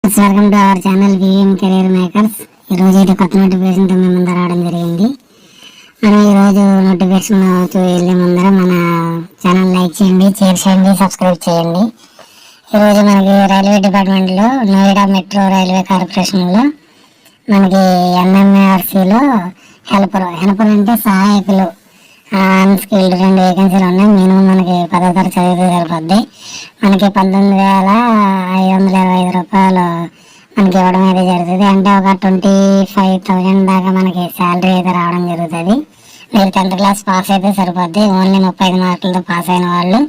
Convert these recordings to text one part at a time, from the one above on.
Welcome to our channel VM career makers. ఈరోజు అయితే కొత్త నోటిఫికేషన్తో మేము ముందు రావడం జరిగింది. మనం ఈరోజు నోటిఫికేషన్ వెళ్ళే ముందర మన ఛానల్ లైక్ చేయండి, షేర్ చేయండి, సబ్స్క్రైబ్ చేయండి. ఈరోజు మనకి రైల్వే డిపార్ట్మెంట్లో నోయిడా మెట్రో రైల్వే కార్పొరేషన్లో మనకి ఎన్ఎంఆర్సీలో హెల్పర్ అంటే సహాయకులు అన్స్కిల్డ్ 2 వేకెన్సీలు ఉన్నాయి. మినిమం మనకి 10వ తరగతి చదివితే సరిపోద్ది. మనకి 19,525 రూపాయలు మనకి ఇవ్వడం అయితే జరుగుతుంది. అంటే ఒక 25,000 దాకా మనకి శాలరీ అయితే రావడం జరుగుతుంది. మీరు 10th క్లాస్ పాస్ అయితే సరిపోద్ది. ఓన్లీ 35 మార్కులతో పాస్ అయిన వాళ్ళు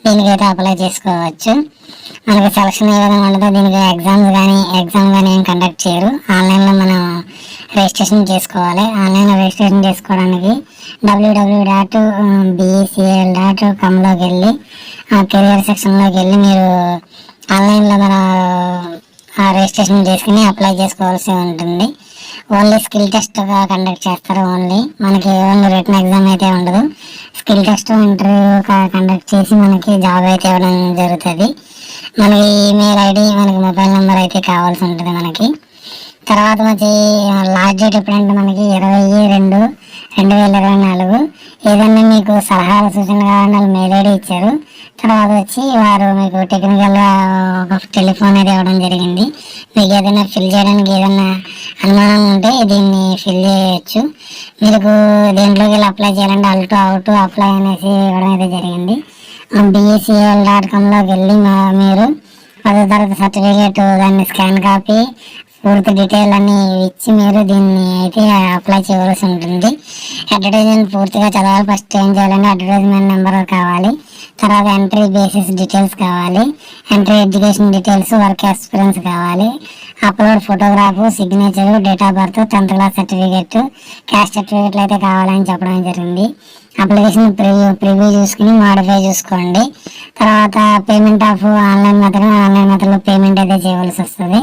దీనికైతే అప్లై చేసుకోవచ్చు. మనకి సెలక్షన్ ఏ విధంగా ఉండదో దీనికి ఎగ్జామ్ కానీ ఏం కండక్ట్ చేయరు. ఆన్లైన్లో మనం రిజిస్ట్రేషన్ చేసుకోవాలి. ఆన్లైన్లో రిజిస్ట్రేషన్ చేసుకోవడానికి www.becl.com వెళ్ళి కెరియర్ సెక్షన్లోకి వెళ్ళి మీరు ఆన్లైన్లో మన రిజిస్ట్రేషన్ చేసుకుని అప్లై చేసుకోవాల్సి ఉంటుంది. ఓన్లీ స్కిల్ టెస్ట్గా కండక్ట్ చేస్తారు. మనకి ఓన్లీ రిటన్ ఎగ్జామ్ అయితే ఉండదు. స్కిల్ టెస్ట్ ఇంటర్వ్యూ కండక్ట్ చేసి మనకి జాబ్ అయితే ఇవ్వడం జరుగుతుంది. మనకి ఈమెయిల్ ఐడి, మనకి మొబైల్ నెంబర్ అయితే కావాల్సి ఉంటుంది. మనకి తర్వాత వచ్చి లాస్ట్ డేట్ ఎప్పుడంటే మనకి 20/2/2024. ఏదన్నా మీకు సలహాలు సూచనలు కావాలని వాళ్ళు మెయిల్ ఐడి ఇచ్చారు. తర్వాత వచ్చి వారు మీకు టెక్నికల్గా ఒక టెలిఫోన్ అయితే ఇవ్వడం జరిగింది. మీకు ఏదైనా ఫిల్ చేయడానికి ఏదైనా అనుమానం ఉంటే దీన్ని ఫిల్ చేయొచ్చు. మీకు దేంట్లోకి వెళ్ళి అప్లై చేయాలంటే అవుట్ అప్లై అనేసి ఇవ్వడం అయితే జరిగింది. becl.comలోకి వెళ్ళి మీరు 10వ తరగతి సర్టిఫికేట్, దాన్ని స్కాన్ కాపీ, పూర్తి డీటెయిల్ అన్ని ఇచ్చి మీరు దీన్ని అయితే అప్లై చేయవలసి ఉంటుంది. అడ్వర్టైజ్మెంట్ పూర్తిగా చదవాలి. ఫస్ట్ ఏం చేయాలంటే అడ్వర్టైజ్మెంట్ నెంబర్ కావాలి. తర్వాత ఎంట్రీ బేసిస్ డీటెయిల్స్ కావాలి. Entry education details, work experience కావాలి. Upload photograph, signature, date of birth, 10th class certificate, caste సర్టిఫికేట్లు అయితే కావాలని చెప్పడం జరిగింది. అప్లికేషన్ ప్రివ్యూ చూసుకుని మాడిఫై చూసుకోండి. తర్వాత పేమెంట్ ఆఫ్ ఆన్లైన్ మెథడ్లో పేమెంట్ అయితే చేయవలసి వస్తుంది.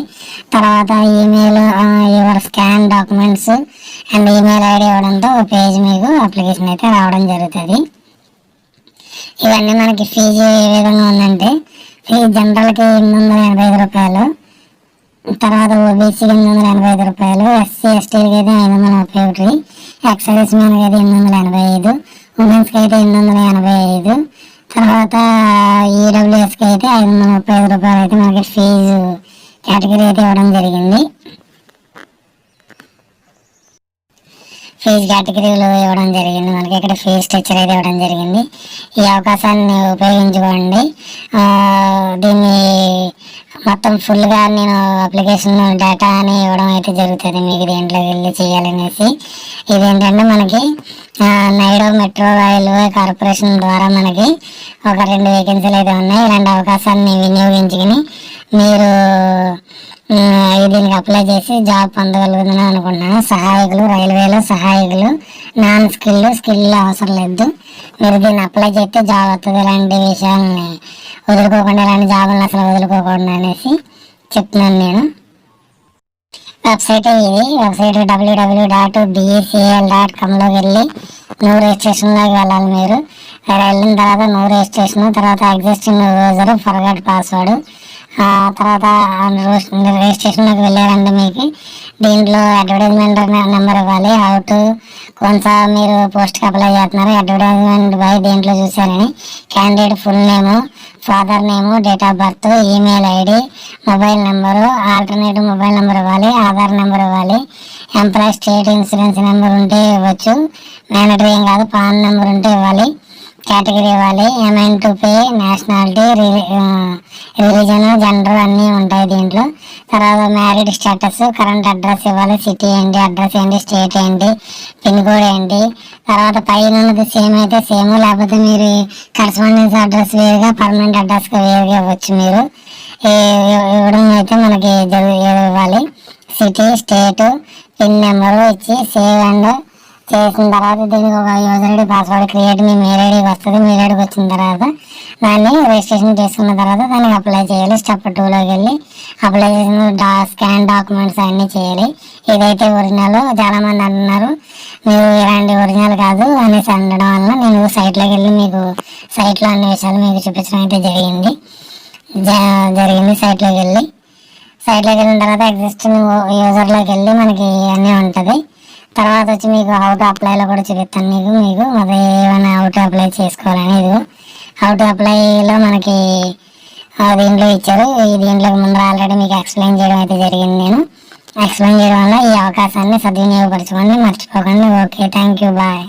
తర్వాత email, your scan documents and email ID ఇవ్వడంతో పేజ్ మీకు అప్లికేషన్ అయితే రావడం జరుగుతుంది. ఇవన్నీ మనకి ఫీజు ఏ విధంగా ఉందంటే ఫీజు జనరల్కి 885 రూపాయలు, తర్వాత ఓబీసీకి 885 రూపాయలు, ఎస్సీ ఎస్టీలకి అయితే 531, ఎక్సైజ్ మ్యాన్కి అయితే 885, ఉమెన్స్కి అయితే 885, తర్వాత ఈడబ్ల్యూఎస్కి అయితే 535 రూపాయలు అయితే మనకి ఫీజు కేటగిరీ అయితే ఇవ్వడం జరిగింది. ఫీజు కేటగిరీలో ఇవ్వడం జరిగింది. మనకి ఇక్కడ ఫీజు స్ట్రక్చర్ అయితే ఇవ్వడం జరిగింది. ఈ అవకాశాన్ని ఉపయోగించుకోండి. దీన్ని మొత్తం ఫుల్గా నేను అప్లికేషన్ డేటా అని ఇవ్వడం అయితే జరుగుతుంది మీకు దేంట్లోకి వెళ్ళి చేయాలనేసి. ఇదేంటంటే మనకి నైడా మెట్రో రైల్వే కార్పొరేషన్ ద్వారా మనకి ఒక 2 వేకెన్సీలు అయితే ఉన్నాయి. ఇలాంటి అవకాశాన్ని వినియోగించుకుని మీరు దీనికి అప్లై చేసి జాబ్ పొందగలుగుతుందని అనుకుంటున్నాను. సహాయకులు, రైల్వేలో సహాయకులు, నాన్ స్కిల్ అవసరం లేదు. మీరు దీన్ని అప్లై చేస్తే జాబ్ వస్తుంది. ఇలాంటి విషయాలని వదులుకోకుండా, ఇలాంటి జాబులను అసలు వదులుకోకుండా అనేసి చెప్తున్నాను నేను. వెబ్సైట్ ఇది. వెబ్సైట్ www.becl.comలోకి వెళ్ళి నువ్వు రిజిస్ట్రేషన్లోకి వెళ్ళాలి. మీరు వెళ్ళిన తర్వాత నువ్వు రిజిస్ట్రేషన్, తర్వాత ఎగ్జిస్టింగ్ యూజర్, ఫర్గట్ పాస్వర్డ్, తర్వాత రిజిస్ట్రేషన్లోకి వెళ్ళారంటే మీకు దీంట్లో అడ్వర్టైజ్మెంట్ నెంబర్ ఇవ్వాలి. కొంచెం మీరు పోస్ట్కి అప్లై చేస్తున్నారు. అడ్వర్టైజ్మెంట్ బై దేంట్లో చూసారని candidate full name, father name, date of birth, email ID, mobile number, alternative mobile number ఇవ్వాలి, ఆధార్ నెంబర్ ఇవ్వాలి, ఎంప్లాయీ స్టేట్ ఇన్సూరెన్స్ నెంబర్ ఉంటే ఇవ్వచ్చు, మ్యాండటరీ ఏం కాదు, పాన్ నెంబర్ ఉంటే ఇవ్వాలి, కేటగిరీ ఇవ్వాలి, amount to pay, nationality, religion, gender అన్నీ ఉంటాయి దీంట్లో. తర్వాత మ్యారీడ్ స్టేటస్, కరెంట్ అడ్రస్ ఇవ్వాలి, సిటీ ఏంటి, అడ్రస్ ఏంటి, స్టేట్ ఏంటి, పిన్ కోడ్ ఏంటి. తర్వాత పైన ఉన్నది సేమ్ అయితే సేమ్, లేకపోతే మీరు కరస్పాండెన్స్ అడ్రస్ వేరుగా, పర్మనెంట్ అడ్రస్గా వేరుగా ఇవ్వచ్చు. మీరు ఇవ్వడం అయితే మనకి ఇవ్వాలి. సిటీ, స్టేట్, పిన్ నెంబరు ఇచ్చి సేవ్ అండ్ చేసిన తర్వాత దీనికి ఒక యూజర్ ఐడి, పాస్వర్డ్ క్రియేట్ మీ మెయిల్ ఐడికి వస్తుంది. మెయిల్ ఐడికి వచ్చిన తర్వాత దాన్ని రిజిస్ట్రేషన్ చేసుకున్న తర్వాత దానికి అప్లై చేయాలి. స్టెప్ 2లోకి వెళ్ళి అప్లై చేసిన స్కాన్ డాక్యుమెంట్స్ అన్నీ చేయాలి. ఇదైతే ఒరిజినల్. చాలామంది అంటున్నారు మీరు ఇలాంటి ఒరిజినల్ కాదు అనేసి అనడం వల్ల నేను సైట్లోకి వెళ్ళి మీకు సైట్లో అన్ని విషయాలు మీకు చూపించడం అయితే జరిగింది. సైట్లోకి వెళ్ళి సైట్లోకి వెళ్ళిన తర్వాత ఎగ్జిస్టింగ్ యూజర్లోకి వెళ్ళి మనకి అన్నీ ఉంటుంది. తర్వాత వచ్చి మీకు హౌ టు అప్లైలో కూడా చూపిస్తాను మీకు అది ఏమైనా హౌ టు అప్లై చేసుకోవాలని. ఇదిగో హౌ టు అప్లైలో మనకి దీంట్లో ఇచ్చారు. ఈ దీంట్లోకి ముందర ఆల్రెడీ మీకు ఎక్స్ప్లెయిన్ చేయడం అయితే జరిగింది. నేను ఎక్స్ప్లెయిన్ చేయడం వల్ల ఈ అవకాశాన్ని సద్వినియోగపరచుకోండి, మర్చిపోకండి. Okay, thank you, bye.